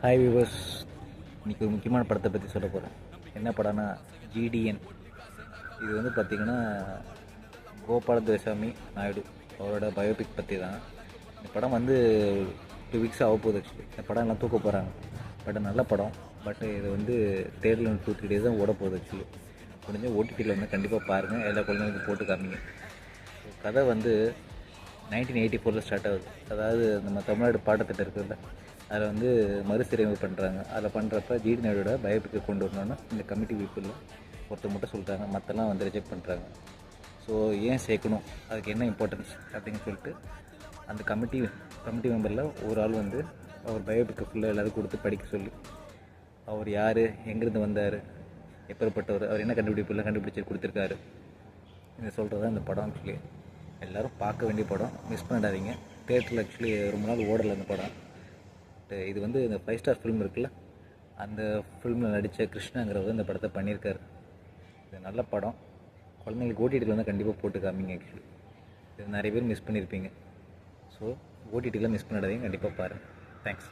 Hi viewers, இன்றைக்கி ஒரு முக்கியமான படத்தை பற்றி சொல்ல போகிறேன். என்ன படம்னா ஜிடிஎன். இது வந்து பார்த்திங்கன்னா கோபால துரைசாமி நாயுடு அவரோட பயோபிக் பற்றி தான். இந்த படம் வந்து 2 வீக்ஸ் ஆக போகுது. ஆக்சுவலி இந்த படம் எல்லாம் தூக்க போகிறாங்க. பட் நல்ல படம். பட் இது வந்து தேர்தல் 2-3 டேஸ் தான் ஓட போகுது. ஆக்சுவலி முடிஞ்ச ஓடிடியில் வந்து கண்டிப்பாக பாருங்கள். எல்லா குழந்தைங்களுக்கும் போட்டு காமிங்க. கதை வந்து 1984 ஸ்டார்ட் ஆகுது. அதாவது நம்ம தமிழ்நாடு பாடத்திட்டம் இருக்குதுல்ல, அதில் வந்து மறுசீரமைப்பு பண்ணுறாங்க. அதில் பண்ணுறப்ப ஜிடி நாயுடோட பயோபிக்கை கொண்டு வரணும்னா இந்த கமிட்டி பீப்புளில் ஒருத்தர் மட்டும் சொல்கிறாங்க, மற்றெல்லாம் வந்து ரிஜெக்ட் பண்ணுறாங்க. ஸோ ஏன் சேர்க்கணும், அதுக்கு என்ன இம்பார்ட்டன்ஸ் அப்படின்னு சொல்லிட்டு அந்த கமிட்டி மெம்பரில் ஒரு ஆள் வந்து அவர் பயோபிக்கை ஃபுல்லாக எல்லோரும் கொடுத்து படிக்க சொல்லி, அவர் யார், எங்கேருந்து வந்தார், எப்பேற்பட்டவர், அவர் என்ன கண்டுபிடிச்சு கொடுத்துருக்காரு, இதை சொல்கிறது தான் இந்த படம். ஆக்சுவலி எல்லோரும் பார்க்க வேண்டிய படம், மிஸ் பண்ணிடாதீங்க. தேட்டரில் ஆக்சுவலி ரொம்ப நாள் ஓடலை இந்த படம். இது வந்து இந்த 5 ஸ்டார் ஃபிலிம் இருக்குல்ல, அந்த ஃபிலிமில் நடித்த கிருஷ்ணாங்கிறவர் இந்த படத்தை பண்ணியிருக்காரு. இது நல்ல படம். குழந்தைங்களுக்கு ஓடிடியில் வந்து கண்டிப்பாக போட்டு காமிங்க. ஆக்சுவலி இது நிறைய பேர் மிஸ் பண்ணியிருப்பீங்க. ஸோ ஓடிடியில் மிஸ் பண்ணிடாதீங்க, கண்டிப்பாக பாருங்கள். தேங்க்ஸ்.